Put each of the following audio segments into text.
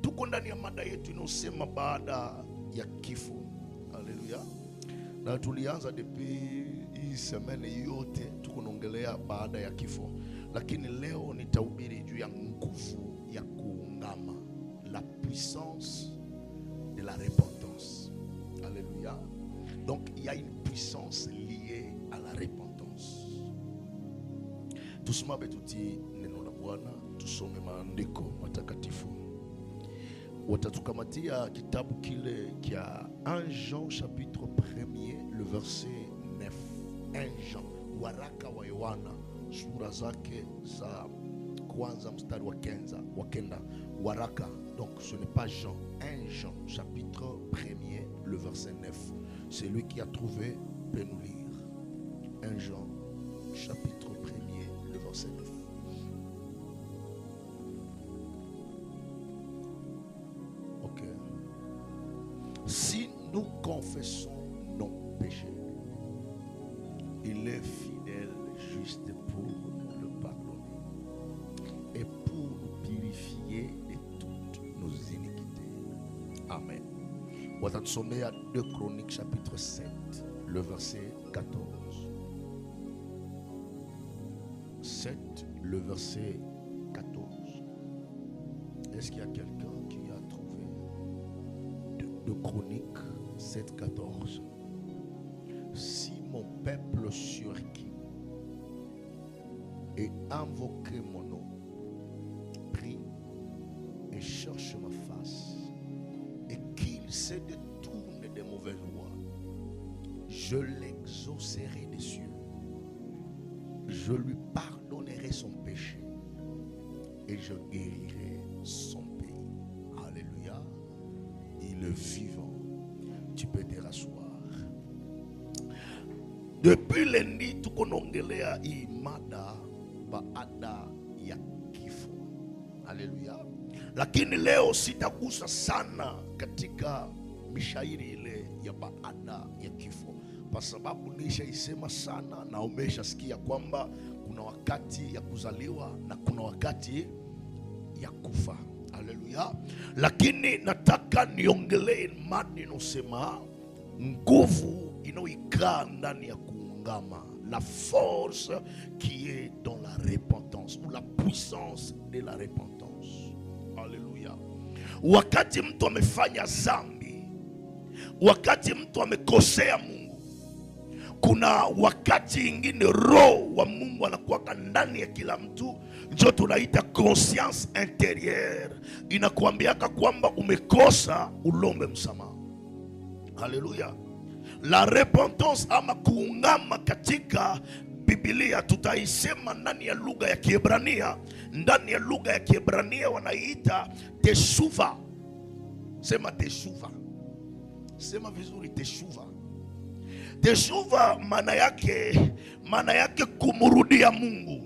Tuko ndani ya mada yetu inayosema baada ya kifo. Haleluya. Na tulianza depuis hii semene yote tuko naongelea baada ya kifo, lakini leo nitahubiri juu ya nguvu ya kuungama, la puissance de la repentance. Alléluia. Donc il y a une puissance liée à la repentance. Tusimame tutii neno la Bwana, tusome maandiko matakatifu. Watatukamatia kitabu kile kia 1 Jean chapitre 1er le verset 9. 1 Jean, waraka wa Yohana sura zake za kwanza mstari wa kenda. Waraka, donc ce n'est pas Jean. 1 Jean chapitre 1er le verset 9. Celui qui a trouvé peut nous lire. 1 Jean chapitre 1er le verset 9. Ok. Si nous confessons nos péchés, il est fidèle, juste pour nous le pardonner et pour nous purifier de toutes nos iniquités. Amen. Watatusomea 2 Chroniques chapitre 7 le verset 14. 7 le verset 14. Est-ce qu'il y a quelqu'un qui a trouvé 2 Chroniques 7, 14? Si mon peuple sur qui et invoquer mon nom, prie et cherche ma face, et qu'il se détourne des mauvaises voies, je l'exaucerai des cieux, je lui pardonnerai son péché et je guérirai son pays. Alléluia. Il est vivant. Tu peux te rasseoir. Depuis lundi tuko naongelea imada baada ya kifo. Haleluya. Lakini leo sitagusa sana katika mishairi ile ya baada ya kifo, kwa sababu nishaisema sana na umeshasikia kwamba kuna wakati ya kuzaliwa na kuna wakati ya kufa. Haleluya. Lakini nataka niongelee mada inosema nguvu inayoikaa ndani ya kuungama, la force qui est dans la repentance, ou la puissance de la repentance. Haleluya. Wakati mtu amefanya dhambi, wakati mtu amekosea Mungu, kuna wakati ingine roho wa Mungu anakuwa ndani ya kila mtu, ndio tunaita conscience intérieure, inakuambiaka kwamba umekosa, ulombe msamaha. Haleluya. La repentance ama kuungama katika Biblia tutaisema ndani ya lugha ya Kiebrania. Ndani ya lugha ya Kiebrania wanaiita teshuva. Sema teshuva. Sema vizuri teshuva. Teshuva maana yake kumrudia Mungu.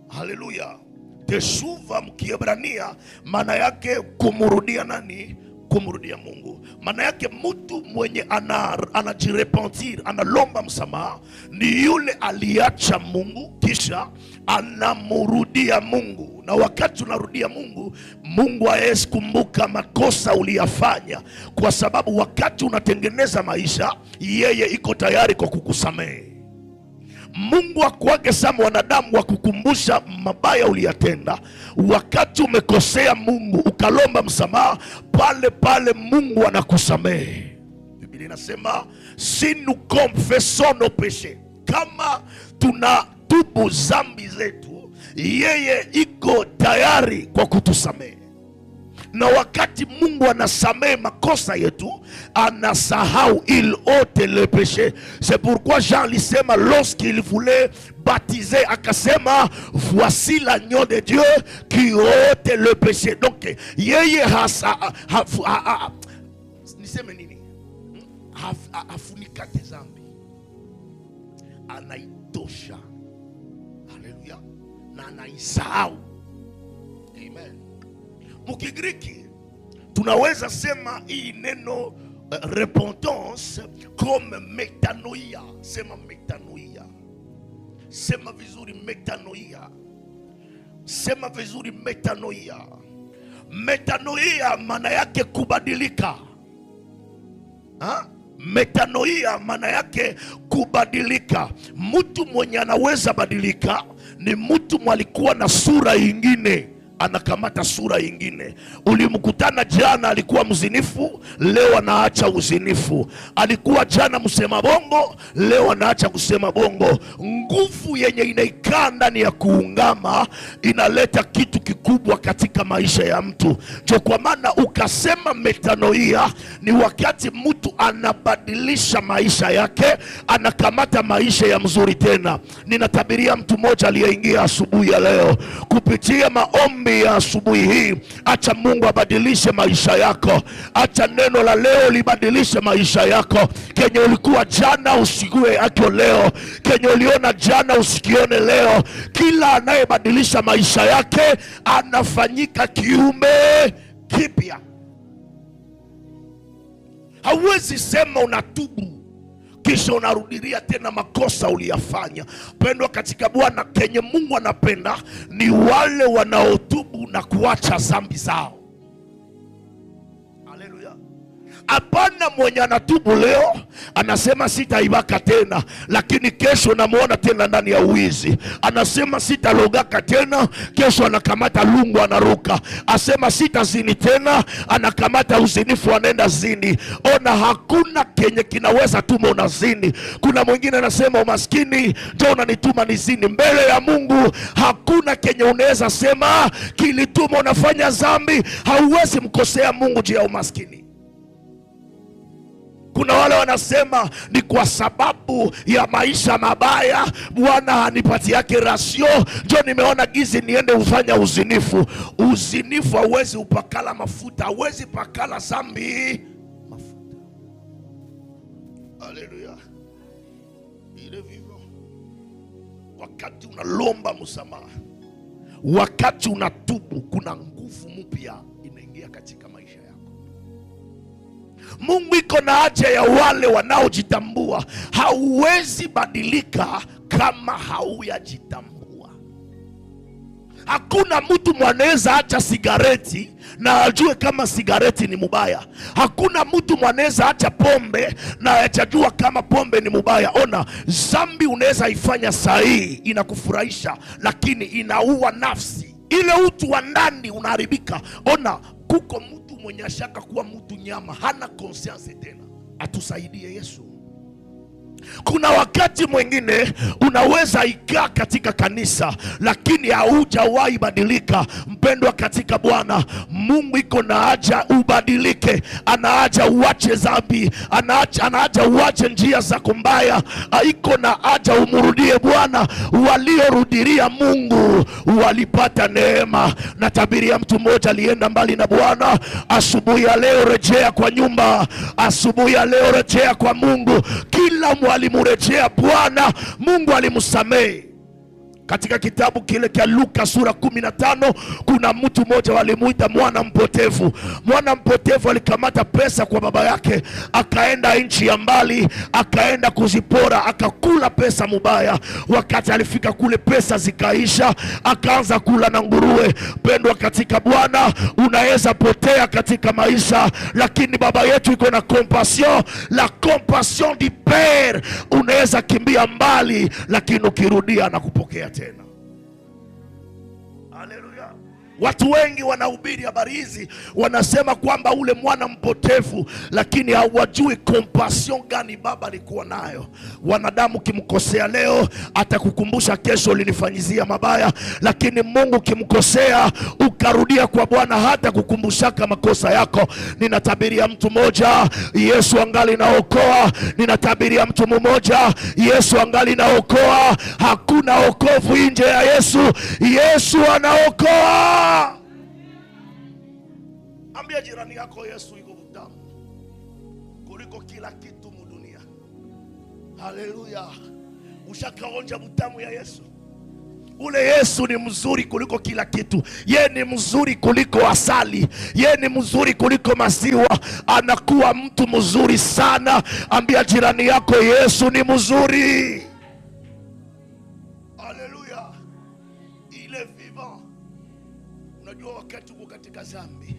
Haleluya. Teshuva mkiebrania maana yake kumrudia nani? Kumrudia Mungu. Maana yake mtu mwenye anajirepentir, analomba msamaha, ni yule aliacha Mungu kisha anamrudia Mungu. Na wakati unarudia Mungu, Mungu hawezi kumbuka makosa uliyafanya, kwa sababu wakati unatengeneza maisha, yeye iko tayari kwa kukusamehe. Mungu hakuwake sama wanadamu wa kukumbusha mabaya uliyatenda. Wakati umekosea Mungu ukalomba msamaha, pale pale Mungu anakusamehe. Biblia inasema si nous confessons nos péchés, kama tunatubu dhambi zetu, yeye iko tayari kwa kutusamehe. Na wakati Mungu anasamehe makosa yetu, anasahau, il ôte le péché. C'est pourquoi Jean lisema lorsqu'il voulait baptiser, akasema voici l'agneau de Dieu qui ôte le péché. Donc yeye niseme nini? Hafunikate dhambi, anaitosha. Haleluya. Na anaisahau. Amen. Mukigiriki tunaweza sema hii neno repentance comme metanoia. Sema metanoia. Sema vizuri metanoia. Sema vizuri metanoia. Metanoia maana yake kubadilika. Metanoia maana yake kubadilika. Mtu mwenye anaweza badilika ni mtu mwalikuwa na sura ingine, anakamata sura ingine. Ulimkutana jana alikuwa mzinifu, leo anaacha uzinifu. Alikuwa jana msema bongo, leo anaacha kusema bongo. Nguvu yenye inaikaa ndani ya kuungama inaleta kitu kikubwa katika maisha ya mtu. Kwa maana ukasema metanoia ni wakati mtu anabadilisha maisha yake, anakamata maisha ya mzuri tena. Ninatabiria mtu mmoja aliyeingia asubuhi ya leo kupitia maombi ya asubuhi hii, acha Mungu abadilishe maisha yako. Acha neno la leo libadilishe maisha yako. Kenye ulikuwa jana usigue yako leo, kenye uliona jana usikione leo. Kila anayebadilisha maisha yake anafanyika kiumbe kipya. Hauwezi sema unatubu kisha unarudilia tena makosa uliyafanya. Pendwa katika Bwana, kenye Mungu anapenda ni wale wanaotubu na kuacha dhambi zao. Haleluya. Hapana mwenye anatubu leo anasema sitaibaka tena, lakini kesho namuona tena ndani ya uizi. Anasema sitalogaka tena, kesho anakamata lungu anaruka. Asema sitazini tena, anakamata uzinifu anaenda zini. Ona, hakuna kenye kinaweza tuma unazini. Kuna mwingine anasema umaskini ndio unanituma nizini. Mbele ya Mungu hakuna kenye unaweza sema kilituma unafanya dhambi. Hauwezi mkosea Mungu juu ya umaskini. Kuna wale wanasema ni kwa sababu ya maisha mabaya Bwana hanipati yake rasio, ndio nimeona gizi niende ufanya uzinifu. Uzinifu hauwezi upakala mafuta, hauwezi pakala dhambi mafuta. Haleluya. Ile vivyo wakati unalomba msamaha, wakati unatubu, kuna nguvu mpya inaingia katika maisha yako. Mungu iko na haja ya wale wanaojitambua. Hauwezi badilika kama haujajitambua. Hakuna mtu mwanaweza acha sigareti na ajue kama sigareti ni mubaya. Hakuna mtu mwanaweza acha pombe na ajajua kama pombe ni mubaya. Ona, dhambi unaweza ifanya sahihi, inakufurahisha, lakini inaua nafsi. Ile utu wa ndani unaharibika. Ona, kuko mtu mwenye ashaka kuwa mtu nyama, hana conscience tena. Atusaidie Yesu. Kuna wakati mwingine unaweza ikaa katika kanisa lakini haujawahi badilika. Mpendwa katika Bwana, Mungu iko na haja ubadilike. Ana haja uache dhambi, ana haja uache njia zako mbaya. Iko na haja umrudie Bwana. Waliorudilia Mungu walipata neema. Natabiria mtu mmoja alienda mbali na Bwana. Asubuhi ya leo rejea kwa nyumba. Asubuhi ya leo rejea kwa Mungu. Kila alimurejea Bwana, Mungu alimsamehe. Katika kitabu kile cha Luka sura 15 kuna mtu mmoja walimuita mwana mpotevu. Mwana mpotevu alikamata pesa kwa baba yake, akaenda nchi ya mbali, akaenda kuzipora, akakula pesa mubaya. Wakati alifika kule pesa zikaisha, akaanza kula na nguruwe. Pendwa katika Bwana, unaweza potea katika maisha, lakini baba yetu iko na compassion, la compassion du Père. Unaweza kimbia mbali, lakini ukirudia na kupokea tena. Haleluya. Watu wengi wanahubiri habari hizi, wanasema kwamba ule mwana mpotevu, lakini hawajui compassion gani baba alikuwa nayo. Wanadamu kimkosea leo atakukumbusha kesho ulinifanyizia mabaya, lakini Mungu kimkosea ukarudia kwa Bwana hata kukumbushaka makosa yako. Ninatabiria mtu mmoja, Yesu angali naokoa. Ninatabiria mtu mmoja, Yesu angali naokoa. Hakuna wokovu nje ya Yesu. Yesu anaokoa. Ambia jirani yako, Yesu yuko mtamu kuliko kila kitu mudunia. Haleluya. Ushakaonja mtamu ya Yesu? Ule Yesu ni mzuri kuliko kila kitu. Ye ni mzuri kuliko asali. Ye ni mzuri kuliko maziwa. Anakuwa mtu mzuri sana. Ambia jirani yako, Yesu ni mzuri. Haleluya. Ile vivant. Unajua wakati uko katika katika dhambi,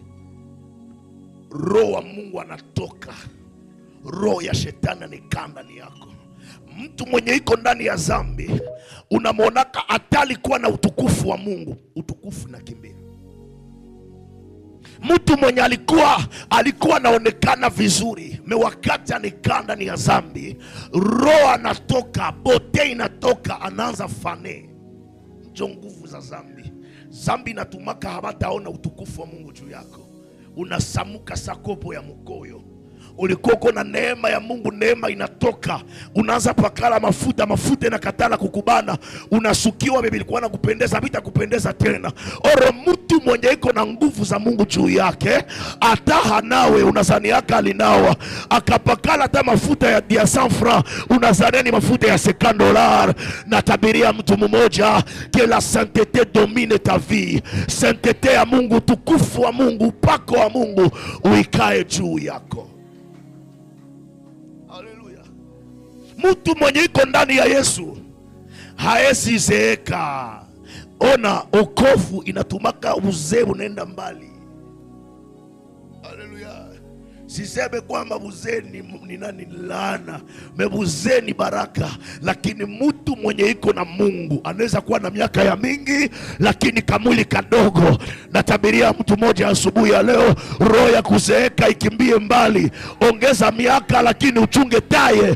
roho wa Mungu anatoka, roho ya shetani anakaa ndani yako. Mtu mwenye iko ndani ya dhambi unamwonaka atalikuwa na utukufu wa Mungu, utukufu nakimbia. Mtu mwenye alikuwa anaonekana vizuri, wakati anikaa ndani ya dhambi, roho anatoka, bote inatoka, anaanza fane. Ndio nguvu za dhambi. Dhambi inatumaka habataona utukufu wa Mungu juu yako. Unasamuka sakopo ya mkoyo. Ulikuwa uko na neema ya Mungu, neema inatoka, unaanza pakala mafuta, mafuta inakatala kukubana, unasukiwa bibi ilikuwa nakupendeza, bita kupendeza tena. Oro mtu mwenye iko na nguvu za Mungu juu yake, ataha nawe unazani yaka alinawa, akapakala hata mafuta ya 100 francs, unazani ni mafuta ya $50. Natabiria mtu mmoja, que la sainteté domine ta vie. Sainteté ya Mungu, tukufu wa Mungu, upako wa Mungu uikae juu yako. Haleluya. Mtu mwenye iko ndani ya Yesu haezi zeeka. Ona, okovu inatumaka uzee unaenda mbali. Haleluya. Siseme kwamba uzee ni nani laana, uzee ni baraka. Lakini mtu mwenye iko na Mungu anaweza kuwa na miaka ya mingi lakini kamwili kadogo. Natabiria mtu mmoja asubuhi ya leo, roho ya kuzeeka ikimbie mbali. Ongeza miaka lakini uchunge taye.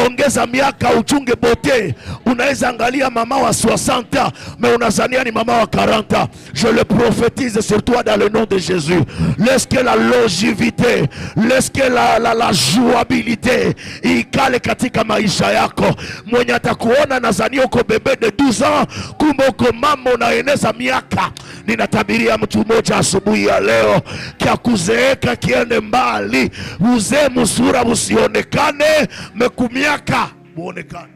Ongeza miaka uchunge bote. Unaweza angalia mama wa 60 mais unazania ni mama wa 40. Je le prophétise sur toi dans le nom de Jésus. Laisse que la longévité, laisse que la jouabilité ikale katika maisha yako. Mwenye atakuona nazania uko bebe de 12 ans, kumbe uko mama unaeneza miaka. Ninatabiria mtu mmoja asubuhi ya leo, kia kuzeeka kiende mbali. Uzee musura usionekane, mekumiaka muonekane.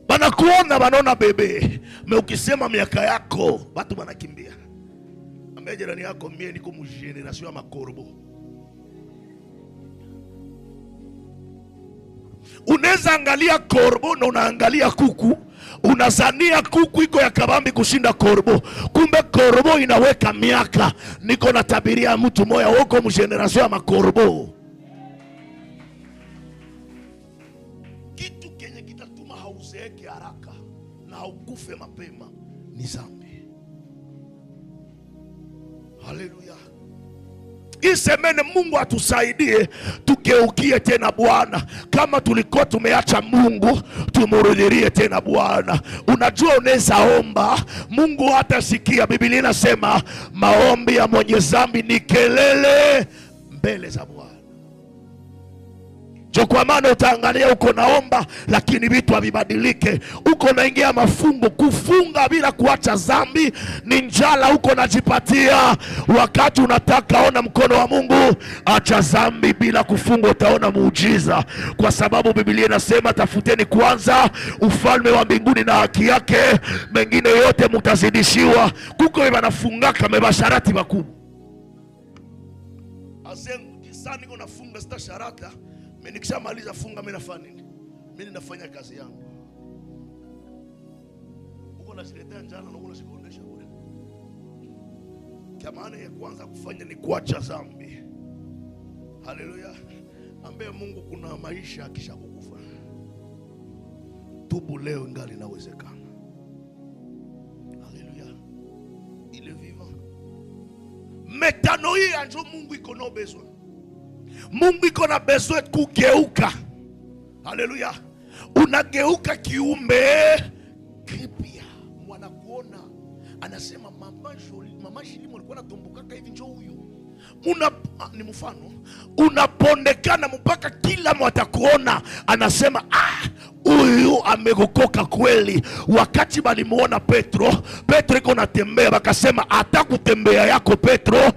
Banakuona banona bebe, ukisema miaka yako watu banakimbia. Ambia jirani yako, mie niko mu generation ya makorbo. Unaweza angalia korbo na unaangalia kuku, unazania kuku iko ya kabambi kushinda korbo, kumbe korbo inaweka miaka. Niko natabiria mtu moya wako mu generation ya makorbo. Kitu kenye kitatuma hauzeeke haraka na haukufe mapema ni dhambi. Haleluya. Isemene Mungu atusaidie tugeukie tena Bwana. Kama tulikuwa tumeacha Mungu, tumurudilie tena Bwana. Unajua unaweza omba, Mungu hatasikia. Biblia inasema maombi ya mwenye dhambi ni kelele mbele za Bwana. Kwa maana utaangalia uko naomba lakini vitu havibadilike. Uko naingia mafungo, kufunga bila kuacha dhambi ni njala uko najipatia. Wakati unataka ona mkono wa Mungu, acha dhambi bila kufunga, utaona muujiza. Kwa sababu Biblia inasema tafuteni kwanza ufalme wa mbinguni na haki yake, mengine yote mtazidishiwa. Kuko wanafungaka mebasharati makubwa. Azengu kisani niko nafunga sita sharata. Mimi nikishamaliza funga mimi nafanya nini? Mimi nafanya kazi yangu. Uko nasiletea njana na uko nasikondesha bure. Kwa maana ya kwanza kufanya ni kuacha dhambi. Haleluya. Ambie Mungu kuna maisha kisha kukufa. Tubu leo ingali inawezekana. Haleluya. Il est vivant. Metanoia anjo Mungu iko na besoin. Mungu iko na besoin kugeuka. Haleluya. Unageuka kiumbe kipya. Mwana kuona anasema mama Shilimo alikuwa anatumbuka hivi, njoo huyu. Ni mfano, unapondekana mpaka kila mtu atakuona anasema huyu amegokoka kweli. Wakati balimuona Petro iko natembea, bakasema atakutembea yako Petro,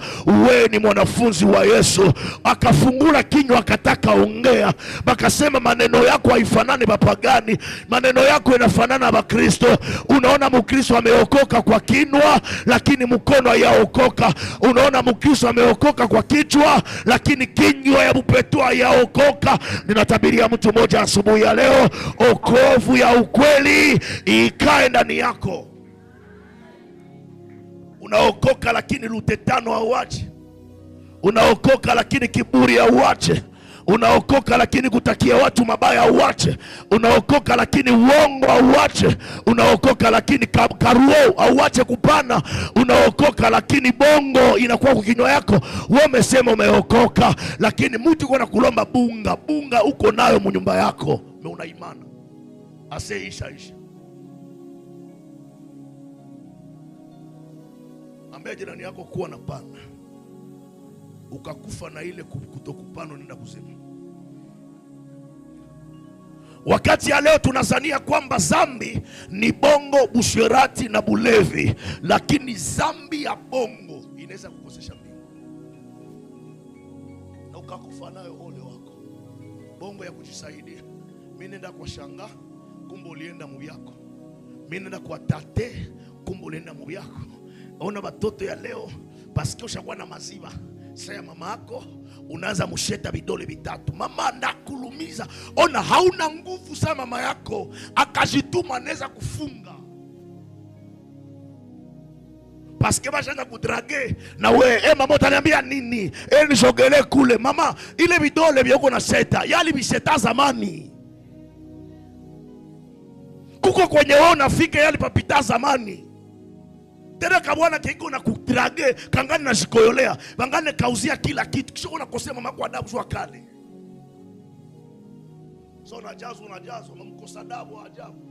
wewe ni mwanafunzi wa Yesu. Akafungula kinywa akataka ongea, bakasema maneno yako haifanani bapagani, maneno yako inafanana ba Kristo. Unaona Mkristo ameokoka kwa kinywa lakini mkono hayaokoka. Unaona Mkristo ameokoka kwa kichwa lakini kinywa ya Petro hayaokoka. Ninatabiria mtu mmoja asubuhi ya leo, okovu ya ukweli ikae ndani yako. Unaokoka lakini lutetano hauache. Unaokoka lakini kiburi hauache. Unaokoka lakini kutakia watu mabaya hauache. Unaokoka lakini uongo hauache. Unaokoka lakini karuo hauache kupana. Unaokoka lakini bongo inakuwa kwa kinywa yako. Wewe umesema umeokoka, lakini mtu yuko anakulomba bunga uko nayo mnyumba yako. Una imani aseisha. Ambia jirani yako kuwa na pana. Ukakufa na ile kutokupano, nenda kusema. Wakati ya leo tunazania kwamba zambi ni bongo, busherati na bulevi, lakini zambi ya bongo inaweza kukosesha mbingu. Na ukakufa nayo, ole wako. Bongo ya kujisaidia. Mimi nenda kwa shanga, kumbe ulienda muyako. Mimi nenda kwa tate, kumbe ulienda muyako. Ona watoto ya leo paske ushakuwa na maziwa. Saya mama yako unaanza musheta vidole vitatu. Mama anakulumiza. Ona hauna nguvu sana mama yako akajituma anaweza kufunga. Paske bashaanza kudrage na we mama utaniambia nini? Nishogele kule mama ile vidole vyako na seta. Yali bisheta zamani. Kuko kwenye wewe unafika yali papita zamani. Tena kabwana kiko na kutrage kangani na shikoyolea bangane kauzia kila kitu kisha unakosea mama kwa adabu zwa kale. So unajazwa mamkosa adabu ajabu.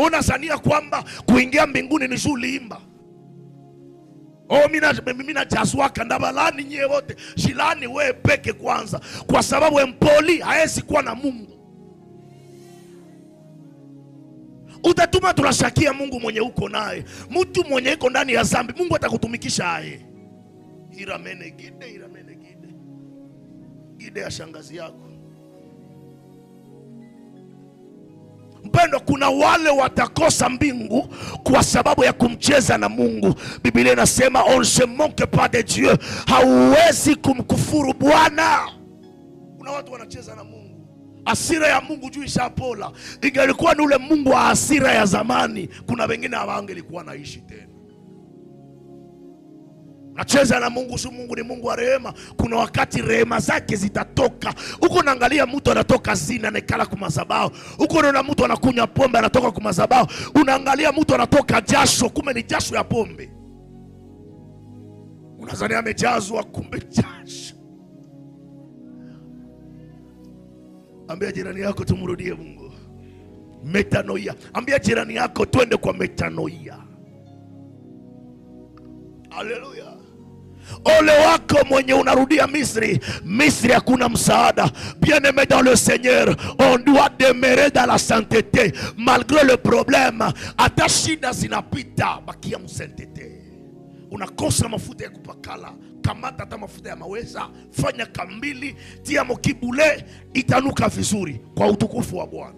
Unazania kwamba kuingia mbinguni ni shuli imba. Mimi najazwaka ndabalani nyewe wote. Shilani we peke kwanza, kwa sababu empoli haezi kuwa na Mungu. Utatuma tunashakia Mungu mwenye uko naye. Mtu mwenye uko ndani ya zambi Mungu atakutumikisha aye. Iramene gide gide ya shangazi yako. Mpendo, kuna wale watakosa mbingu kwa sababu ya kumcheza na Mungu. Biblia inasema on se moque pas de Dieu. Hauwezi kumkufuru Bwana. Kuna watu wanacheza na Mungu. Hasira ya Mungu juu ishapola. Ingelikuwa ni ule Mungu wa hasira ya zamani, kuna wengine hawangelikuwa naishi tena. Nacheza na Mungu, si Mungu ni Mungu wa rehema. Kuna wakati rehema zake zitatoka. Uko naangalia mtu anatoka zina anakala kwa madhabahu. Uko unaona mtu anakunywa pombe anatoka kwa madhabahu. Unaangalia mtu anatoka jasho, kumbe ni jasho ya pombe. Unazania amejazwa, kumbe jasho. Ambia jirani yako tumrudie Mungu. Metanoia. Ambia jirani yako twende kwa metanoia. Haleluya. Ole wako mwenye unarudia Misri. Misri hakuna msaada. Bien-aimé dans le Seigneur, on doit demeurer dans la sainteté malgré le problème. Hata shida zinapita, bakia msainteté. Unakosa mafuta ya kupakala, kamata hata mafuta ya maweza, fanya kambili, tia mokibule, itanuka vizuri kwa utukufu wa Bwana.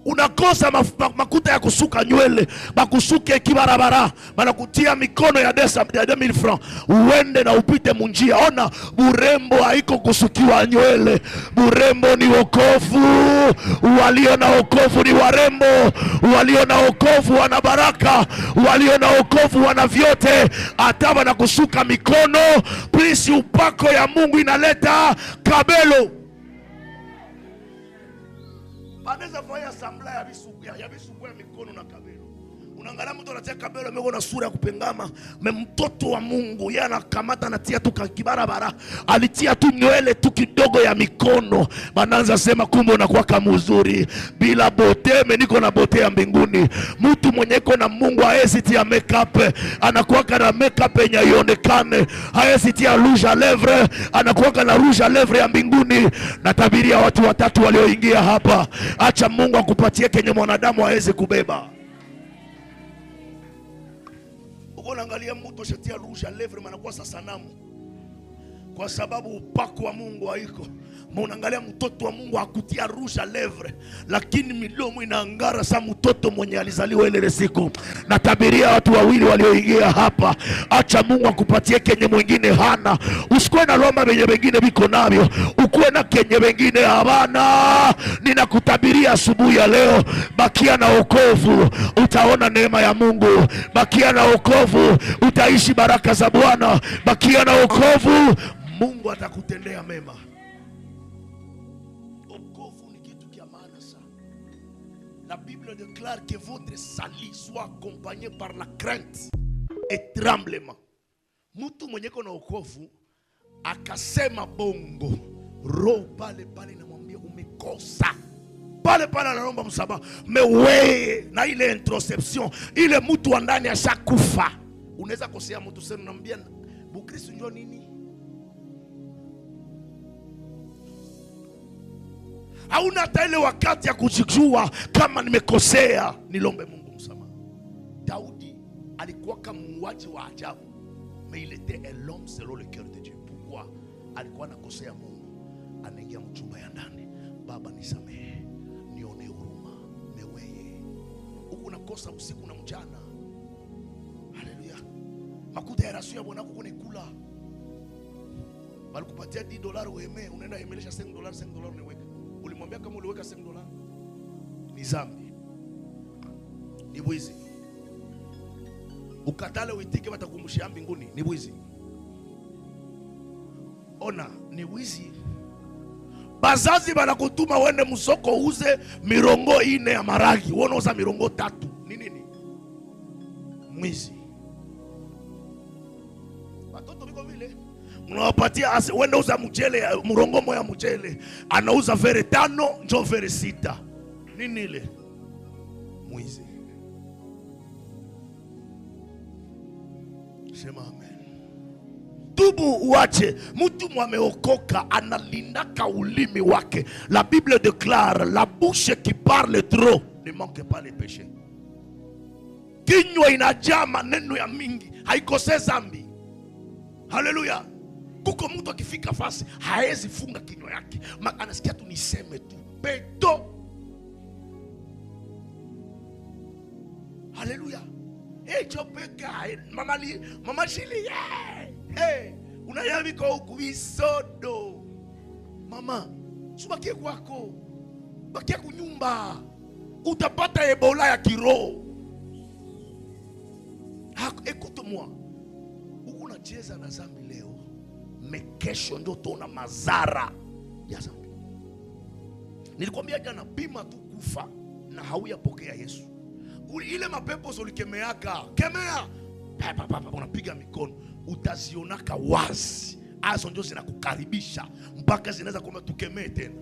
Unakosa makuta ya kusuka nywele, bakusuke kibarabara, banakutia mikono ya 2000 francs, uende na upite munjia. Ona, burembo haiko kusukiwa nywele. Burembo ni wokovu. Walio na wokovu ni warembo. Walio na wokovu wana baraka. Walio na wokovu wana vyote. Hata bana kusuka mikono. Please, upako ya Mungu inaleta kabelo. Anaweza fanya sambla ya bisuku ya mikono na kabelo. Unaangalia mtu anatia kabelo ameko na sura ya kupengama. Mtoto wa Mungu yeye anakamata anatia tu kibarabara. Alitia tu nywele tu kidogo ya mikono. Bananza sema kumbe unakuwa kama uzuri. Bila bote niko na bote ya mbinguni. Mtu mwenye iko na Mungu haezi tia makeup. Anakuwa na makeup yenye ionekane. Haezi tia rouge à lèvres. Anakuwa na rouge à lèvres ya mbinguni. Natabiria watu watatu walioingia hapa. Acha Mungu akupatie kenye mwanadamu haezi kubeba. Unaangalia mtu ashatia rouge à lèvres, manakuwa sanamu. kwa sababu upako wa Mungu haiko. Unaangalia mtoto wa Mungu akutia rusha levre, lakini midomo inaangara sa mtoto mwenye alizaliwa ile siku. Natabiria watu wawili walioingia hapa, acha Mungu akupatie kenye mwingine hana. Usikuwe na lomba benye wengine biko navyo, ukuwe na kenye wengine habana. Ninakutabiria asubuhi ya leo, bakia na wokovu, utaona neema ya Mungu. Bakia na wokovu, utaishi baraka za Bwana. Bakia na wokovu, Mungu atakutendea mema. La Bible déclare que votre salut soit accompagné par la crainte et tremblement. Mtu mwenye kona wokovu akasema bongo, roho pale pale namwambia umekosa. Pale pale anaomba msamaha. Mewe na ile introspection, ile mtu wa ndani ashakufa. Unaweza kosea mtu sasa unamwambia Bukristo njoo nini? Hauna hata ile wakati ya kujijua kama nimekosea, nilombe Mungu msamaha. Daudi alikuwa kama muuaji wa ajabu, mais il était un homme selon le cœur de Dieu. Pourquoi? Alikuwa anakosea Mungu, anaingia mchumba ya ndani, Baba nisamehe, nione huruma, meweye. Huko unakosa usiku na mchana. Haleluya. Makuta ya rasio ya bwanako kunekula. Walikupatia $10 ueme, unaenda emelesha $5 unaweka. Ulimwambia kama uliweka $5 ni dhambi, ni bwizi. Ukatale uitike watakumbushia mbinguni, ni bwizi. Ona, ni bwizi. Bazazi banakutuma uende msoko uze mirongo 4 ya maragi, uone uza mirongo 3. Ni nini? Mwizi. Watoto biko vile unawapatia wende uza mchele, murongo moya mchele, anauza vere 5, njo vere 6. Nini ile? Mwizi. Sema amen. Tubu uache. Mtu mwameokoka analindaka ulimi wake. La Bible déclare, la bouche qui parle trop ne manque pas les péchés. Kinywa inajaa maneno ya mingi, haikose dhambi. Haleluya. Kuko mtu akifika fasi haezi funga kinywa yake, anasikia tu niseme tu peto. Haleluya. Chopeka mama shili unayami kwa huku visodo. Mama subakie kwako, bakia kunyumba, utapata Ebola ya kiroho. Écoute-moi, uko unacheza na dhambi leo, mekesho ndio utaona madhara ya dhambi. Nilikwambia jana, pima tu kufa na hauyapokea Yesu. Ile mapepo ulikemeaka, kemea, unapiga mikono, utazionaka wazi. Azo ndio zinakukaribisha mpaka zinaweza kuomba tukemee tena.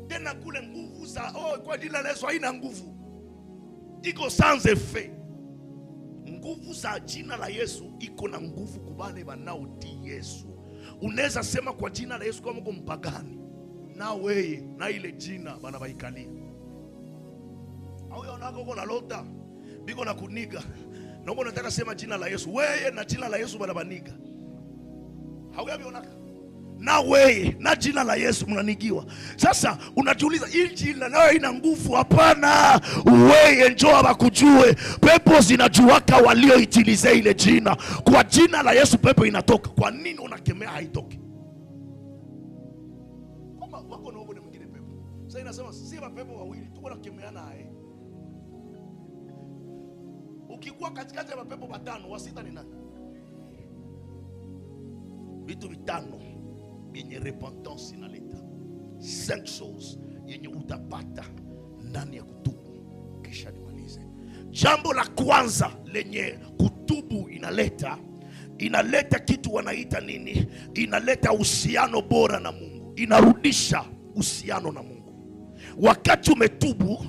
Tena kule nguvu za kwa jina la Yesu haina nguvu. Iko sans effet. Nguvu za jina la Yesu iko na nguvu kubale wanaotii Yesu. Unaweza sema kwa jina la Yesu kama uko mpagani, na wewe na ile jina bana baikalia. Au yonako uko na lota, biko na kuniga. Na uko unataka sema jina la Yesu, wewe na jina la Yesu bana baniga. Hauyaonaka? Na wewe na jina la Yesu mnanigiwa. Sasa unajiuliza, hii jina nayo ina nguvu? Hapana. Wewe njoo bakujue. Pepo zinajuaka walioitilize ile jina. Kwa jina la Yesu pepo inatoka. Kwa nini unakemea haitoki? Kama wako na ubone mwingine pepo. Sasa inasema si mapepo wawili tuko nakemeana hai. Ukikuwa katikati ya mapepo 5, wa 6 ni nani? Vitu 5 yenye repentance inaleta. 5 choses yenye utapata ndani ya kutubu. Kisha nimalize. Jambo la kwanza lenye kutubu inaleta kitu wanaita nini? Inaleta uhusiano bora na Mungu. Inarudisha uhusiano na Mungu. Wakati umetubu,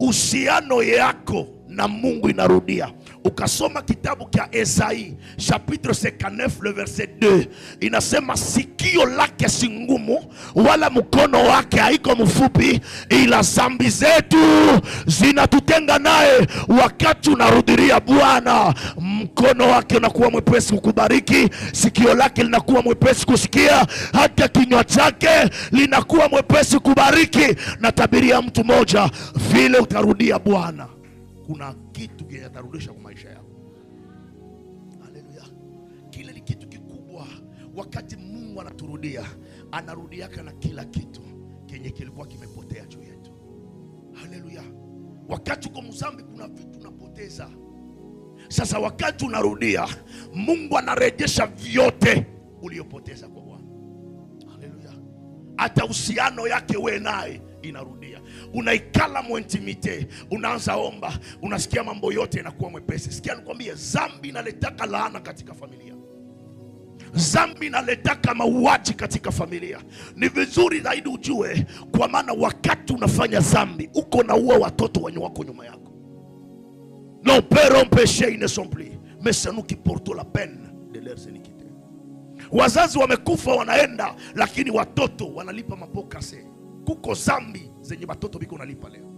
uhusiano yako na Mungu inarudia. ukasoma kitabu cha Esai chapitre 59 le verset 2, inasema sikio lake si ngumu wala mkono wake haiko mfupi, ila dhambi zetu zinatutenga naye. Wakati unarudilia Bwana, mkono wake unakuwa mwepesi kukubariki, sikio lake linakuwa mwepesi kusikia, hata kinywa chake linakuwa mwepesi kubariki. Na tabiria mtu moja, vile utarudia Bwana, kuna kitu kinatarudisha kwa maisha yako. Haleluya. Kile ni kitu kikubwa. Wakati Mungu anaturudia, anarudiaka na kila kitu kenye kilikuwa kimepotea juu yetu. Haleluya. Wakati uko mzambi, kuna vitu unapoteza. Sasa wakati unarudia, Mungu anarejesha vyote uliyopoteza kwa Bwana. Haleluya. Hata uhusiano yake wewe naye inarudia. Unaikala mwintimite, unaanza omba, unasikia mambo yote yanakuwa mwepesi. Sikia nikwambie, dhambi inaletaka laana katika familia. Dhambi inaletaka mauaji katika familia. Ni vizuri zaidi ujue, kwa maana wakati unafanya dhambi uko naua watoto wenye wako nyuma yako. Non peut empêcher ils ne sont plus, mais c'est nous qui portons la peine de leurs iniquités. Wazazi wamekufa wanaenda, lakini watoto wanalipa mapokase. Kuko dhambi zenye watoto biko nalipa leo.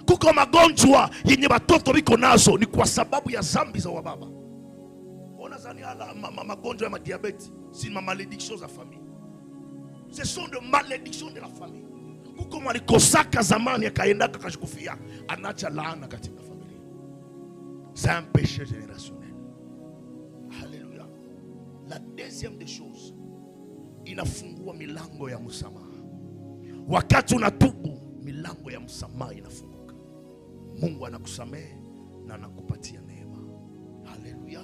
Kuko magonjwa yenye watoto biko nazo, ni kwa sababu ya dhambi za wababa. Ona zani ala magonjwa ya madiabeti, si ma malédiction za famille. Ce sont de malédictions de la famille. Kuko malikosaka zamani akaendaka kashikufia, anacha laana katika familia. C'est un péché générationnel. Alléluia. La deuxième des choses, inafungua milango ya msamaha. Wakati unatubu, milango ya msamaha inafunguka. Mungu anakusamehe na anakupatia neema. Alléluia.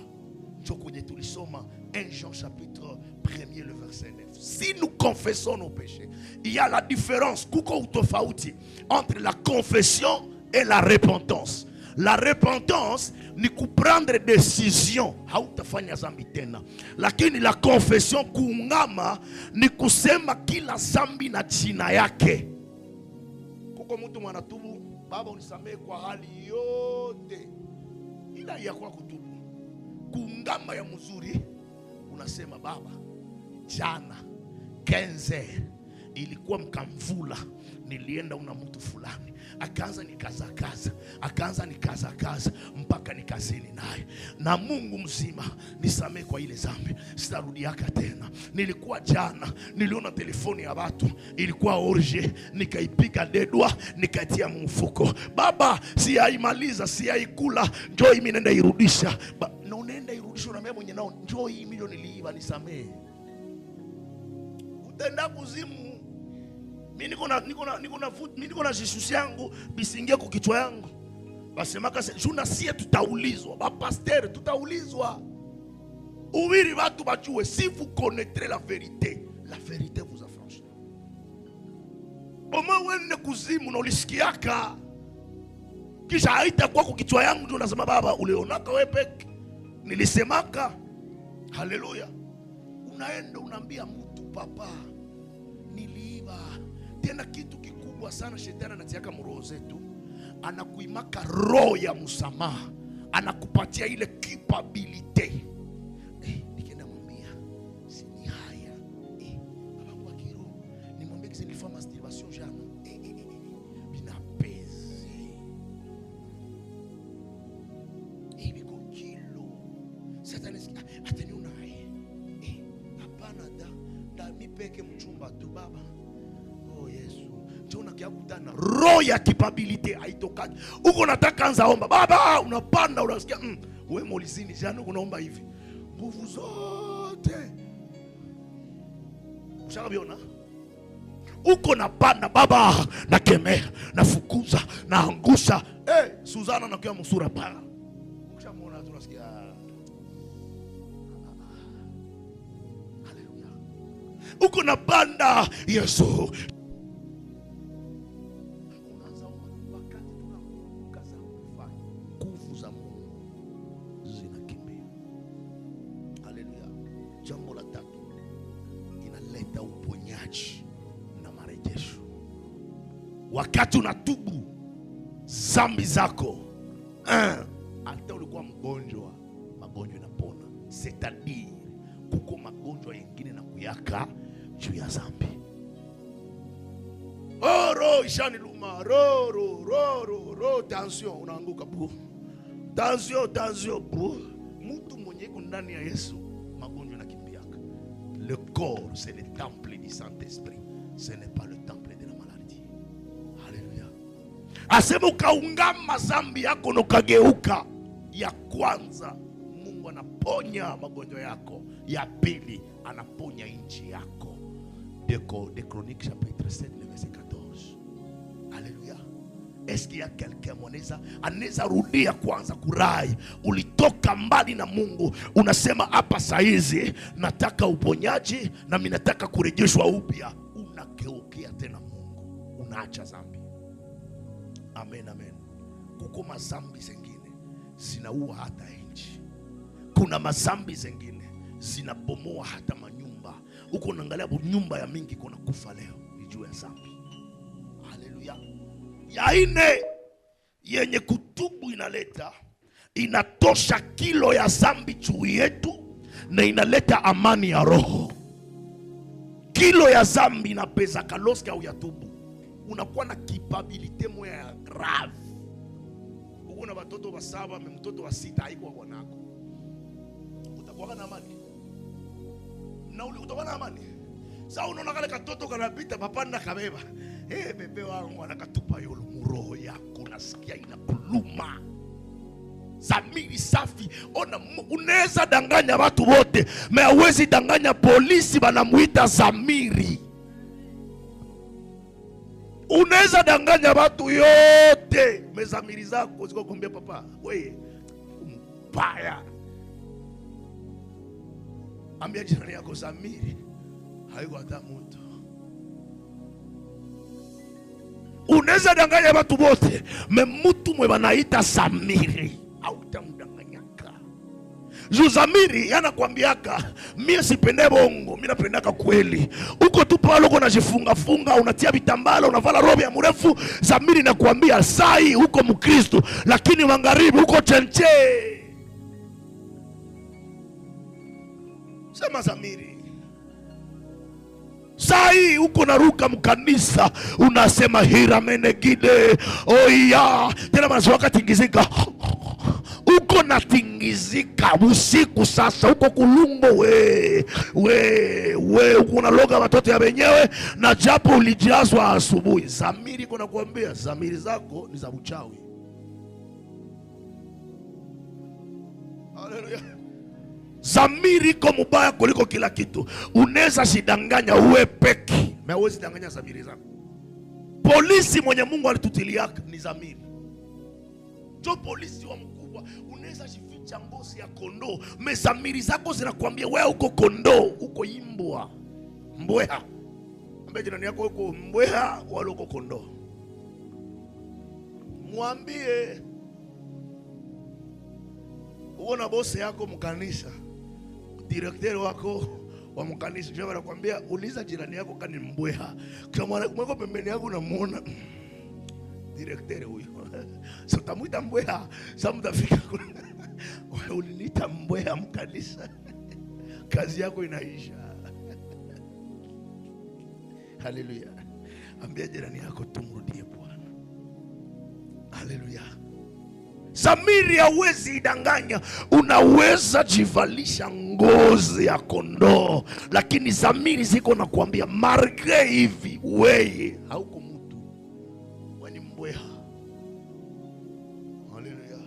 Ndio kwenye tulisoma 1 Jean chapitre 1er le verset 9. Si nous confessons nos péchés, il y a la différence, kuko utofauti entre la confession et la repentance. La repentance ni kuprendre decision, hautafanya dhambi tena. Lakini la confession, kuungama, ni kusema kila dhambi na jina yake. Kuko mtu mwanatubu, Baba unisamehe kwa hali yote, ila ya kwa kutubu. Kuungama ya mzuri, unasema Baba, jana 15 ilikuwa mkamvula, nilienda una mtu fulani, akaanza nikaza mpaka nikazini naye, na Mungu mzima nisamee kwa ile dhambi, sitarudiaka tena. Nilikuwa jana, niliona telefoni ya watu ilikuwa orje, nikaipiga dedwa, nikaitia mfuko. Baba, siyaimaliza, siyaikula, njoo mimi nenda irudisha. Na unaenda irudisha, na mimi mwenye nao, njoo hii milioni niliiba, nisamee. Utenda kuzimu. Mimi niko na jisusi yangu bisingia kwa kichwa yangu. Basemaka juna sie tutaulizwa, ba pasteur tutaulizwa. Uwiri watu bajue, si vous connaîtrez la vérité vous affranchira. Oma wende kuzimu na ulisikiaka, kisha haita kwa kichwa yangu ndio unasema Baba ulionaka wewe peke nilisemaka. Haleluya. Unaenda unaambia mtu, papa niliiba. Tena kitu kikubwa sana shetani anatiaka mroho zetu, anakuimaka roho ya msamaha, anakupatia ile capability. Nikienda mwambia si ni haya, baba kwa kiroho nimwambie kisi nilifanya masturbation jana, binapeze biko kilo satani ataniona hapana da mipeke mchumba tu baba. Oh Yesu, njoo kutana roho ya capability haitokaji. Uko nataka anza omba, Baba unapanda unasikia wewe molizini jana unaomba hivi. Nguvu zote ushakabiona? Uko napanda, Baba nakemea, nafukuza, naangusha. Suzana nakia msura pana. Ukishamuona tunasikia haleluya. Uko napanda, Yesu. Jambo la tatu, inaleta uponyaji na marejesho. Wakati unatubu dhambi zako, hata ulikuwa mgonjwa, magonjwa inapona. C'est-à-dire kuko magonjwa yengine na kuyaka juu ya zambi. Ro ishaniluma, ro tension, unaanguka bu. Tension bu. Mtu mwenye iko ndani ya Yesu, magonjwa nakimbiaka. Le corps c'est le temple du Saint-Esprit, ce n'est pas le temple de la maladie. Alléluia. Asema ukaungama zambi yako na ukageuka, ya kwanza Mungu anaponya magonjwa yako, ya pili anaponya nchi yako. De Chroniques chapitre 7 le verset 14. Alléluia. Est-ce qu'il y a quelqu'un anaweza rudia kwanza kurai? Ulitoka mbali na Mungu, unasema hapa saizi nataka uponyaji na mimi nataka kurejeshwa upya. Unageukea tena Mungu, unaacha zambi. Amen, amen. Kuko mazambi zingine zinaua hata nchi. Kuna mazambi zingine zinabomoa hata manyumba. Uko unaangalia nyumba ya mingi kuna kufa leo, ni juu ya zambi. Haleluya. Ya ine yenye kutubu inatosha kilo ya zambi juu yetu na inaleta amani ya roho. Kilo ya zambi inapeza kaloski au ya tubu. Unakuwa na kipabilite moya ya grave. Uko na watoto wa 7, mtoto wa 6 haiko wanako. Utakuwa na amani. Na utakuwa na amani. Sasa unaona kale katoto kanapita papanda kabeba. Bebe wangu anakatupa yolo muroho yako, nasikia inakuluma. Zamiri safi. Ona, unaweza danganya watu wote, hauwezi danganya polisi banamuita zamiri. Unaweza danganya watu yote, mezamiri zako ziko kumbia papa, wewe mbaya. Ambia jirani yako zamiri haiko hata mtu. Unaweza danganya watu wote, mtu mwe wanaita zamiri au tamdanganyaka. Juu zamiri yanakwambiaka mimi sipende bongo, mimi napendaka kweli. Uko tu pale uko unajifunga funga, unatia vitambala, unavala robe ya mrefu, zamiri nakwambia sai uko Mkristo, lakini magharibi uko chenche. Sema zamiri. Sai uko naruka mkanisa, unasema hira menegide oya. Tena mazo wakati tingizika, uko natingizika usiku. Sasa uko kulumbo we uko naloga watoto ya wenyewe, na japo ulijazwa asubuhi. Zamiri kuna kuambia zamiri zako ni za uchawi. Haleluya. Zamiri iko mubaya kuliko kila kitu. Unaweza shidanganya uwe peki, hauwezi danganya zamiri zako. Polisi mwenye Mungu alitutiliaka ni zamiri. Jo polisi wa mkubwa, unaweza jificha ngozi ya kondoo, zamiri zako zinakuambia wewe uko kondoo, uko imbwa, mbweha. Ambaye jirani yako uko mbweha wala uko kondoo. Mwambie. Uona bosi yako mkanisa, direkteri wako wa mkanisa, jua anakuambia uliza jirani yako kani mbweha. Kama mweko pembeni yako unamuona direkteri huyo, so tamuita mbweha. Sasa mtafika wewe uliniita mbweha mkanisa, kazi yako inaisha. Haleluya. Ambia jirani yako tumrudie Bwana. Haleluya. Zamiri hauwezi idanganya. Unaweza jivalisha ngozi ya kondoo, lakini zamiri ziko na kuambia marge hivi wewe hauko mtu, wewe ni mbweha. Haleluya.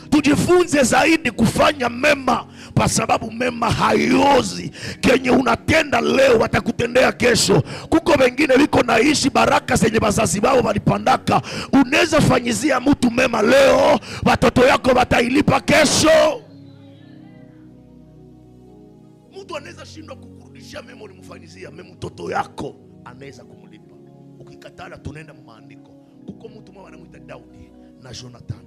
Tujifunze zaidi kufanya mema, kwa sababu mema haiozi. Kenye unatenda leo watakutendea kesho. Kuko wengine wiko naishi baraka zenye bazazi wao walipandaka. Unaweza fanyizia mtu mema leo, watoto yako watailipa kesho. Mtu anaweza shindwa kukurudishia mema ulimfanyizia, mtoto yako anaweza kumlipa. Ukikatala tunaenda maandiko. Kuko mtu mmoja anamuita Daudi na Jonathan.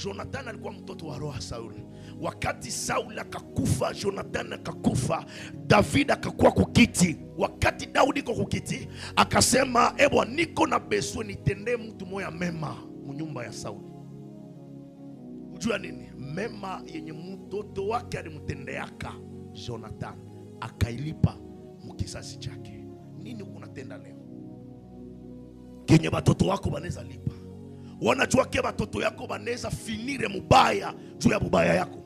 Jonathan alikuwa mtoto wa roho Sauli. Wakati Sauli akakufa, Jonathan akakufa, David akakuwa kukiti. Wakati Daudi iko kukiti, akasema ebwa niko na besoin nitendee mtu moya mema mnyumba ya Sauli. juu ya nini? Mema yenye mtoto wake alimtendeaka Jonathan, akailipa mkisasi chake. Nini unatenda leo kenye watoto wako banaweza lipa? Wanajua ke watoto yako banaweza finire mubaya juu ya mubaya yako.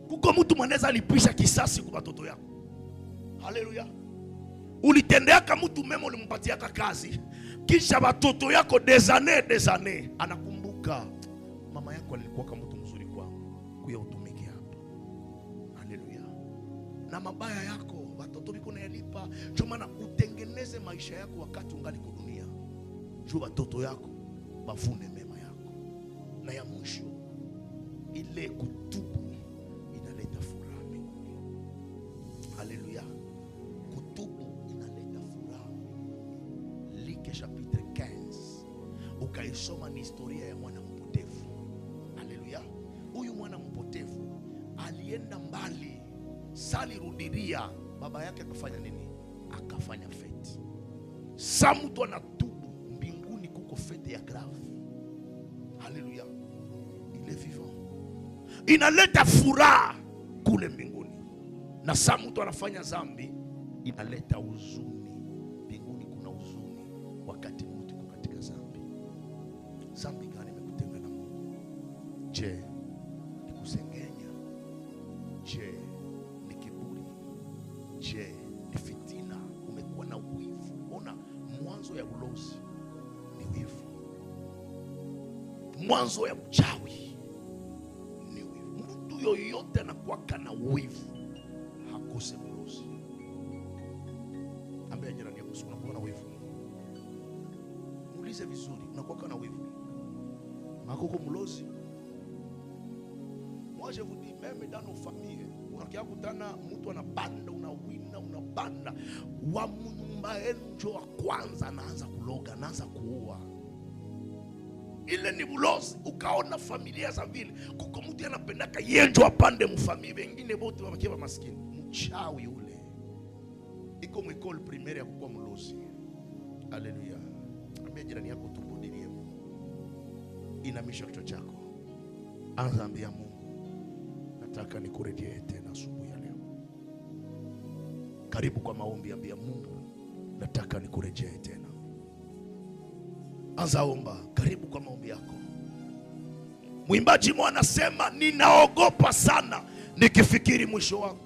Kuko mtu mwanaweza lipisha kisasi kwa watoto yako. Haleluya. Ulitendeaka mtu mema, ulimpatiaka kazi, kisha watoto yako des années anakumbuka mama yako alikuwa kama mtu mzuri kwangu, kuya utumiki hapa. Haleluya. Na mabaya yako watoto biko na yalipa. Ndio maana utengeneze maisha yako wakati ungali kwa dunia, juu watoto yako bafune mema yako. Na ya mwisho, ile kutubu inaleta furaha mbinguni. Haleluya. Kutubu inaleta furaha. Luka chapitre 15 ukaisoma, ni historia ya mwana mpotevu. Haleluya. Huyu mwana mpotevu alienda mbali, sali rudiria, baba yake akafanya nini? Akafanya fete. Sa mtu anatubu, mbinguni kuko fete ya grave. Haleluya. Il est vivant. Inaleta furaha kule mbinguni. Na sa mtu anafanya zambi, inaleta huzuni. Mbinguni kuna huzuni wakati mtu yuko katika zambi. Zambi gani imekutenga na Mungu? Je, ni kusengenya? Je, ni kiburi? Je, ni fitina? Umekuwa na wivu? Ona, mwanzo ya ulozi ni wivu. Mwanzo ya uchawi ni wivu. Mtu yoyote anakuwa na wivu hakose ulozi. Ambia jirani yako, unakuwa na wivu. Muulize vizuri, unakuwa na wivu? Makoko mlozi. Moi je vous dis, même dans nos familles, unakia kutana mtu anabanda, unawina, unabanda, wa mnyumba yenu ndio wa kwanza anaanza kuloga, anaanza kuua. Ile ni ulozi. Ukaona familia za vile, kuko mtu anapendaka yenjo apande mfamilia, wengine wote wabakia maskini. Mchawi ule iko mwekole primaire ya kukuwa mlozi. Haleluya. Ambia jirani yako, turudilie Mungu. Inamisha kichwa chako, anza ambia Mungu, nataka nikurejee tena asubuhi ya leo. Karibu kwa maombi, ambia Mungu, nataka nikurejee tena. Anza omba, karibu kwa maombi yako. Mwimbaji mwana anasema, ninaogopa sana nikifikiri mwisho wangu.